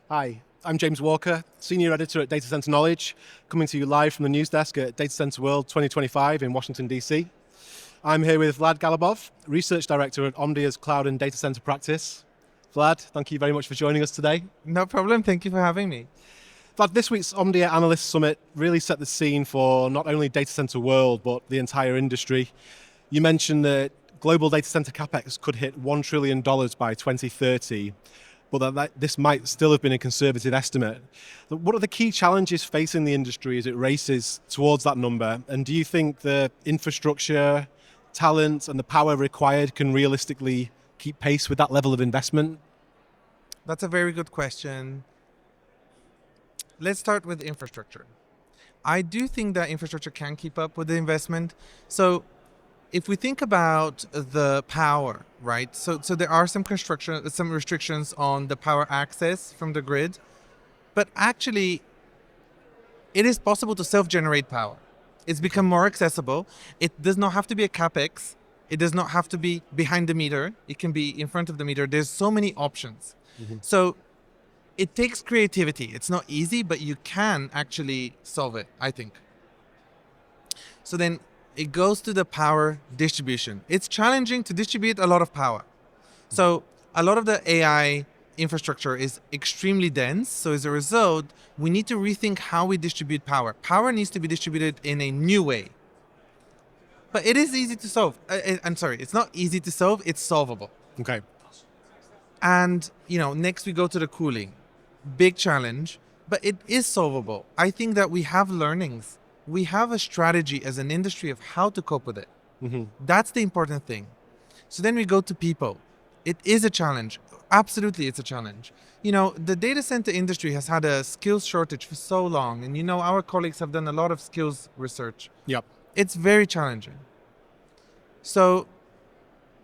Hi, I'm James Walker, Senior Editor at Data Center Knowledge, coming to you live from the news desk at Data Center World 2025 in Washington, D.C. I'm here with Vlad Galabov, Research Director at Omdia's Cloud and Data Center Practice. Vlad, thank you very much for joining us today. No problem. Thank you for having me. Vlad, this week's Omdia Analyst Summit really set the scene for not only Data Center World, but the entire industry. You mentioned that global data center capex could hit $1 trillion by 2030, but that this might still have been a conservative estimate. What are the key challenges facing the industry as it races towards that number? And do you think the infrastructure, talent, and the power required can realistically keep pace with that level of investment? That's a very good question. Let's start with infrastructure. I do think that infrastructure can keep up with the investment. So if we think about the power, right? So there are some restrictions on the power access from the grid, but actually it is possible to self-generate power. It's become more accessible. It does not have to be a capex. It does not have to be behind the meter. It can be in front of the meter. There's so many options. So it takes creativity. It's not easy, but you can actually solve it, I think. So then it goes to the power distribution. It's challenging to distribute a lot of power. So a lot of the AI infrastructure is extremely dense. So as a result, we need to rethink how we distribute power. Power needs to be distributed in a new way. But it is easy to solve. I'm sorry, it's not easy to solve, it's solvable. Okay. And, next we go to the cooling. Big challenge, but it is solvable. I think that we have learnings. We have a strategy as an industry of how to cope with it. That's the important thing. So then we go to people. It is a challenge. Absolutely, it's a challenge. The data center industry has had a skills shortage for so long. And, our colleagues have done a lot of skills research. Yep. It's very challenging. So,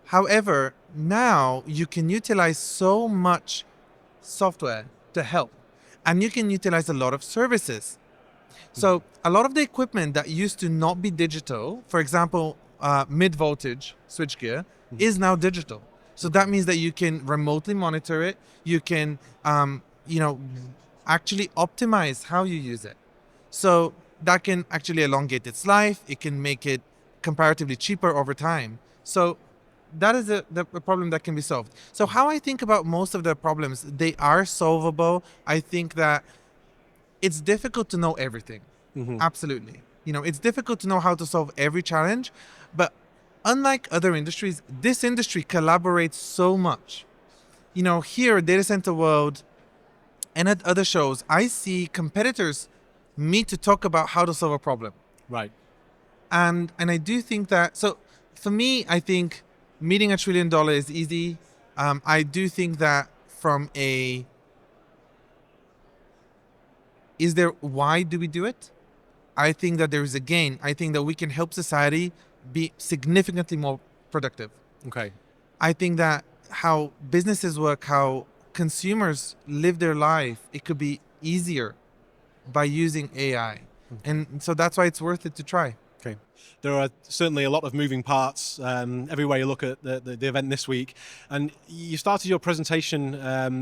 however, now you can utilize so much software to help, and you can utilize a lot of services. So a lot of the equipment that used to not be digital, for example, mid-voltage switchgear, is now digital. So that means that you can remotely monitor it. You can, actually optimize how you use it. So that can actually elongate its life. It can make it comparatively cheaper over time. So that is the problem that can be solved. So how I think about most of the problems, they are solvable. I think that it's difficult to know everything. Absolutely. It's difficult to know how to solve every challenge, but unlike other industries, this industry collaborates so much. Here at Data Center World and at other shows, I see competitors meet to talk about how to solve a problem. Right. And I do think that, so for me, I think meeting $1 trillion is easy. I do think that why do we do it? I think that there is a gain. I think that we can help society be significantly more productive. Okay. I think that how businesses work, how consumers live their life, it could be easier by using AI. And so that's why it's worth it to try. Okay. There are certainly a lot of moving parts everywhere you look at the event this week. And you started your presentation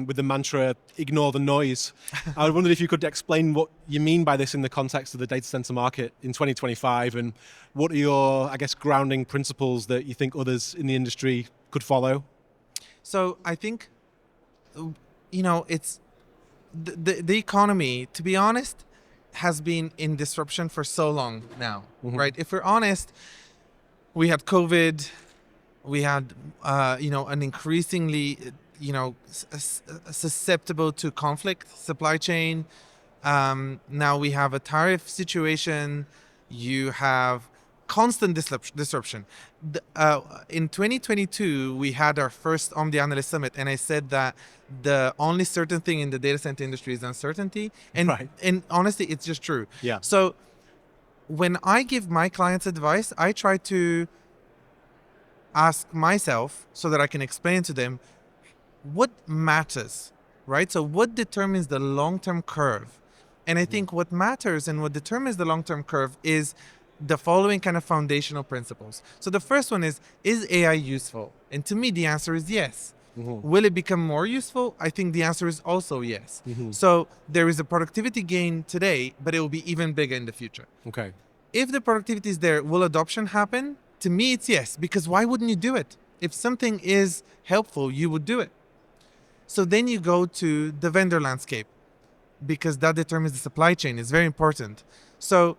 with the mantra, ignore the noise. I wondered if you could explain what you mean by this in the context of the data center market in 2025, and what are your, grounding principles that you think others in the industry could follow? So I think, it's the economy, to be honest, has been in disruption for so long now, right? If we're honest, we had COVID, we had, an increasingly, susceptible to conflict supply chain. Now we have a tariff situation. You have constant disruption. In 2022, we had our first Omdia Analyst Summit, and I said that the only certain thing in the data center industry is uncertainty. And, Right. and honestly, it's just true. Yeah. So when I give my clients advice, I try to ask myself so that I can explain to them what matters, right? So what determines the long-term curve? And I think what matters and what determines the long-term curve is the following kind of foundational principles. So the first one is AI useful? And to me, the answer is yes. Will it become more useful? I think the answer is also yes. So there is a productivity gain today, but it will be even bigger in the future. Okay. If the productivity is there, will adoption happen? To me, it's yes, because why wouldn't you do it? If something is helpful, you would do it. So then you go to the vendor landscape, because that determines the supply chain. It's very important. So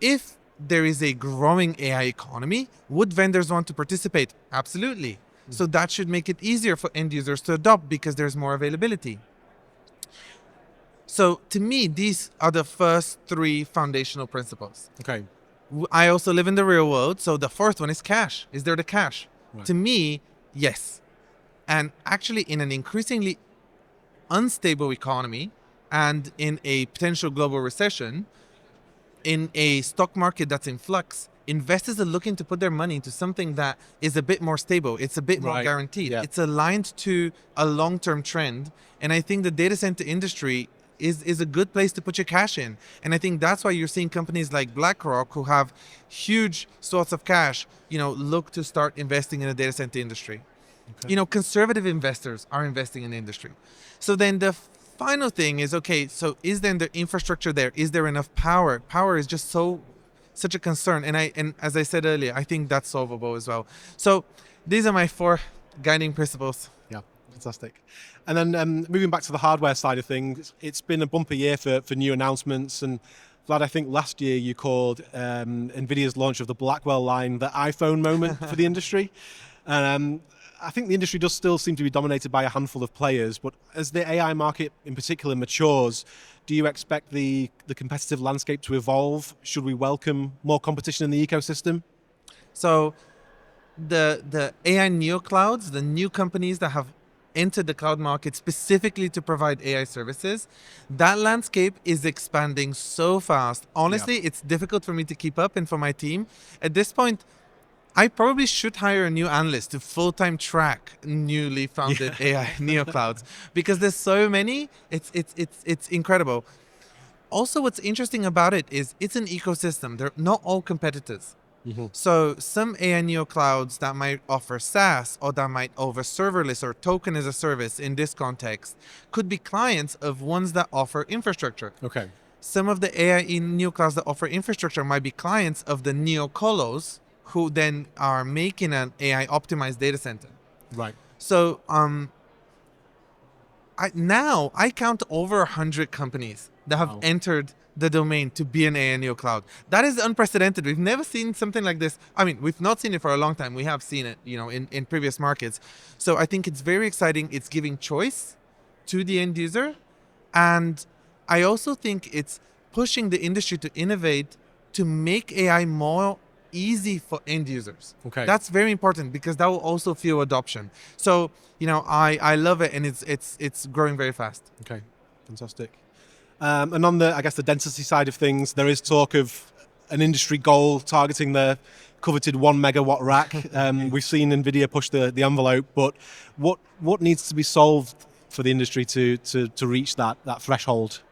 if there is a growing AI economy, would vendors want to participate? Absolutely. So that should make it easier for end users to adopt because there's more availability. So to me, these are the first three foundational principles. Okay. I also live in the real world. So the fourth one is cash. Is there the cash? Right. To me, yes. And actually, in an increasingly unstable economy and in a potential global recession, in a stock market that's in flux, investors are looking to put their money into something that is a bit more stable. It's a bit more guaranteed. Yeah. It's aligned to a long-term trend. And I think the data center industry is a good place to put your cash in. And I think that's why you're seeing companies like BlackRock, who have huge swaths of cash, look to start investing in the data center industry. Okay. Conservative investors are investing in the industry. So then the final thing is, okay, so is then the infrastructure there? Is there enough power? Power is just such a concern. And as I said earlier, I think that's solvable as well. So these are my 4 guiding principles. Yeah, fantastic. And then moving back to the hardware side of things, it's been a bumper year for new announcements. And Vlad, I think last year you called NVIDIA's launch of the Blackwell line the iPhone moment for the industry. And I think the industry does still seem to be dominated by a handful of players, but as the AI market in particular matures, do you expect the competitive landscape to evolve? Should we welcome more competition in the ecosystem? So the AI neoclouds, the new companies that have entered the cloud market specifically to provide AI services, that landscape is expanding so fast. Honestly, It's difficult for me to keep up and for my team. At this point, I probably should hire a new analyst to full-time track newly founded AI neoclouds, because there's so many. It's incredible. Also, what's interesting about it is it's an ecosystem. They're not all competitors. So some AI neoclouds that might offer SaaS or that might offer serverless or token as a service in this context could be clients of ones that offer infrastructure. Okay. Some of the AI neoclouds that offer infrastructure might be clients of the neocolos, who then are making an AI optimized data center. Right. So I count over 100 companies that have entered the domain to be an AI neocloud. That is unprecedented. We've never seen something like this. I mean, we've not seen it for a long time. We have seen it, in previous markets. So I think it's very exciting. It's giving choice to the end user. And I also think it's pushing the industry to innovate to make AI more easy for end users. Okay. That's very important, because that will also fuel adoption. So, I love it, and it's growing very fast. Okay, fantastic. And on the density side of things, there is talk of an industry goal targeting the coveted 1 megawatt rack. We've seen NVIDIA push the envelope, but what needs to be solved for the industry to reach that threshold?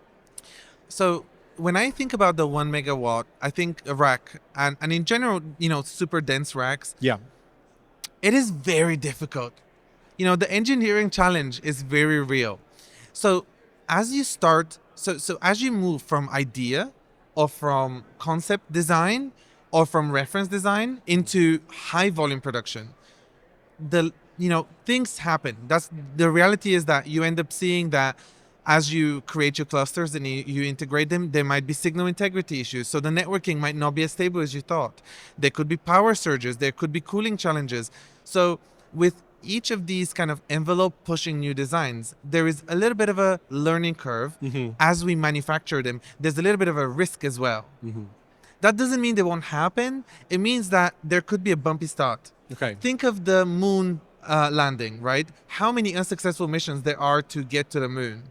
So when I think about the 1 megawatt, I think a rack, and in general, super dense racks. Yeah. It is very difficult. The engineering challenge is very real. So as you start, so as you move from idea or from concept design or from reference design into high volume production, things happen. That's the reality, is that you end up seeing that as you create your clusters and you integrate them, there might be signal integrity issues. So the networking might not be as stable as you thought. There could be power surges. There could be cooling challenges. So with each of these kind of envelope pushing new designs, there is a little bit of a learning curve as we manufacture them. There's a little bit of a risk as well. That doesn't mean they won't happen. It means that there could be a bumpy start. Okay. Think of the moon landing, right? How many unsuccessful missions there are to get to the moon?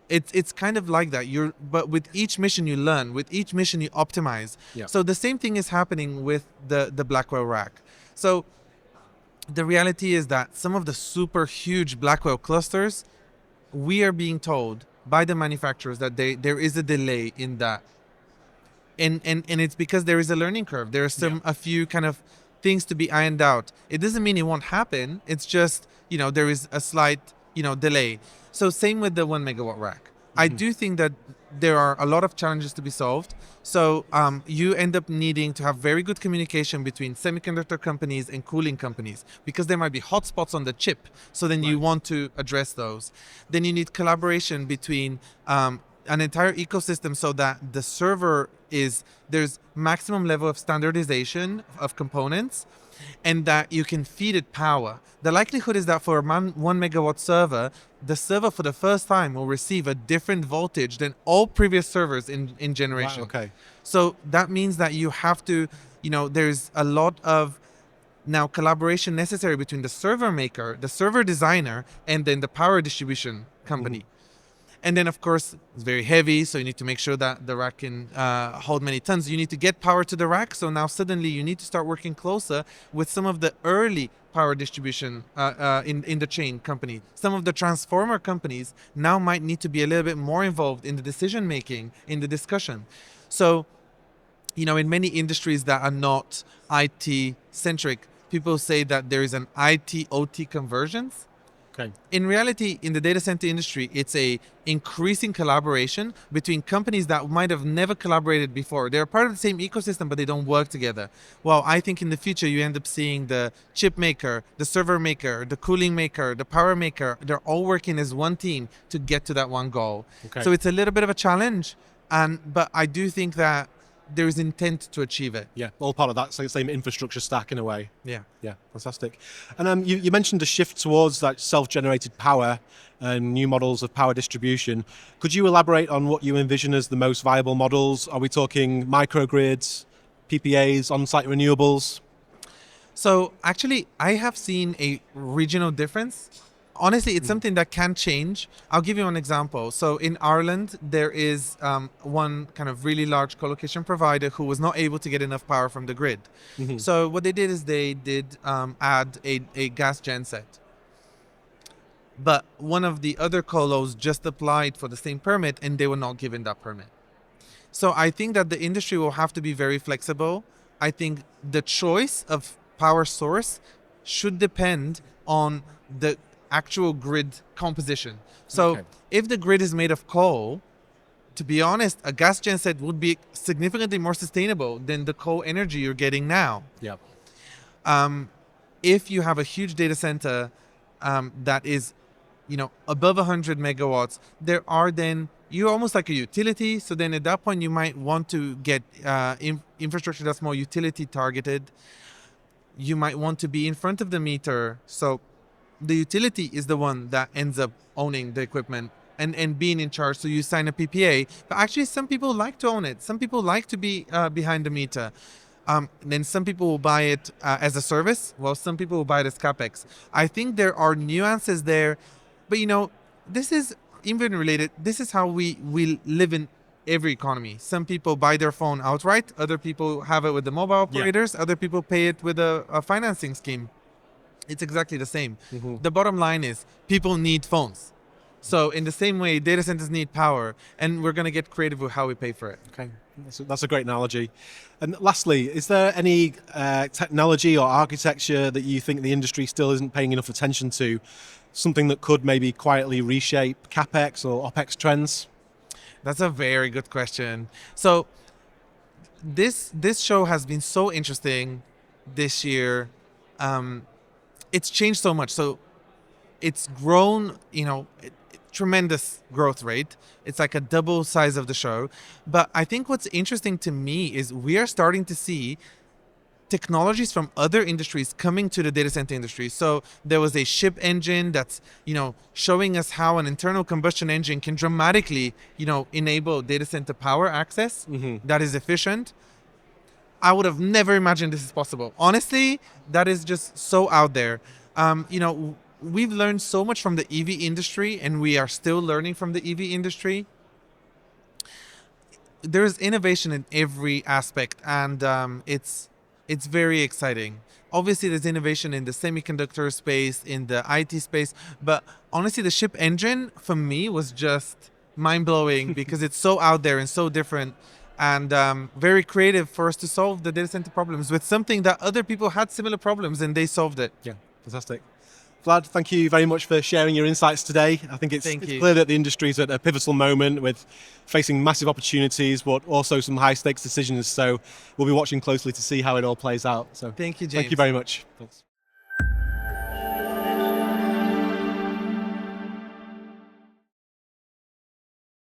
It's kind of like that. But with each mission you learn, with each mission you optimize. Yeah. So the same thing is happening with the Blackwell rack. So the reality is that some of the super huge Blackwell clusters, we are being told by the manufacturers that there is a delay in that. And it's because there is a learning curve. There are a few kind of things to be ironed out. It doesn't mean it won't happen. It's just, there is a slight, delay. So same with the 1 megawatt rack. I do think that there are a lot of challenges to be solved. So you end up needing to have very good communication between semiconductor companies and cooling companies, because there might be hotspots on the chip. So then you want to address those. Then you need collaboration between an entire ecosystem, so that the server there's maximum level of standardization of components, and that you can feed it power. The likelihood is that for a 1 megawatt server, the server for the first time will receive a different voltage than all previous servers in generation. Wow, okay. So that means that you have to, there's a lot of now collaboration necessary between the server maker, the server designer, and then the power distribution company. And then, of course, it's very heavy, so you need to make sure that the rack can hold many tons. You need to get power to the rack, so now suddenly you need to start working closer with some of the early power distribution in the chain company. Some of the transformer companies now might need to be a little bit more involved in the decision making, in the discussion. So, in many industries that are not IT centric, people say that there is an IT OT convergence. Okay. In reality, in the data center industry, it's a increasing collaboration between companies that might have never collaborated before. They're part of the same ecosystem, but they don't work together. Well, I think in the future, you end up seeing the chip maker, the server maker, the cooling maker, the power maker. They're all working as one team to get to that one goal. Okay. So it's a little bit of a challenge, but I do think that there is intent to achieve it. Yeah, all part of that same infrastructure stack in a way. Yeah. Yeah, fantastic. And you mentioned a shift towards that self-generated power and new models of power distribution. Could you elaborate on what you envision as the most viable models? Are we talking microgrids, PPAs, on-site renewables? So actually, I have seen a regional difference. Honestly, it's something that can change. I'll give you an example. So in Ireland, there is one kind of really large colocation provider who was not able to get enough power from the grid. So what they did is they did add a gas genset. But one of the other colos just applied for the same permit, and they were not given that permit. So I think that the industry will have to be very flexible. I think the choice of power source should depend on the actual grid composition. So if the grid is made of coal, to be honest, a gas genset would be significantly more sustainable than the coal energy you're getting now. Yeah. If you have a huge data center that is, above 100 megawatts, you're almost like a utility. So then at that point, you might want to get infrastructure that's more utility targeted. You might want to be in front of the meter. So the utility is the one that ends up owning the equipment and being in charge. So you sign a PPA, but actually some people like to own it. Some people like to be behind the meter. Then some people will buy it as a service, while some people will buy it as CapEx. I think there are nuances there, but this is even related. This is how we live in every economy. Some people buy their phone outright. Other people have it with the mobile operators. Other people pay it with a financing scheme. It's exactly the same. The bottom line is people need phones. So in the same way, data centers need power, and we're going to get creative with how we pay for it. Okay, that's a great analogy. And lastly, is there any technology or architecture that you think the industry still isn't paying enough attention to? Something that could maybe quietly reshape CapEx or OpEx trends? That's a very good question. So this show has been so interesting this year. It's changed so much. So it's grown, tremendous growth rate. It's like a double size of the show. But I think what's interesting to me is we are starting to see technologies from other industries coming to the data center industry. So there was a ship engine that's, showing us how an internal combustion engine can dramatically, enable data center power access that is efficient. I would have never imagined this is possible. Honestly, that is just so out there. We've learned so much from the EV industry, and we are still learning from the EV industry. There's innovation in every aspect, and it's very exciting. Obviously, there's innovation in the semiconductor space, in the IT space, but honestly, the ship engine for me was just mind-blowing because it's so out there and so different. and very creative for us to solve the data center problems with something that other people had similar problems and they solved it. Yeah, fantastic. Vlad, thank you very much for sharing your insights today. I think it's clear that the industry is at a pivotal moment with facing massive opportunities, but also some high stakes decisions. So we'll be watching closely to see how it all plays out. So thank you, James. Thank you very much. Thanks.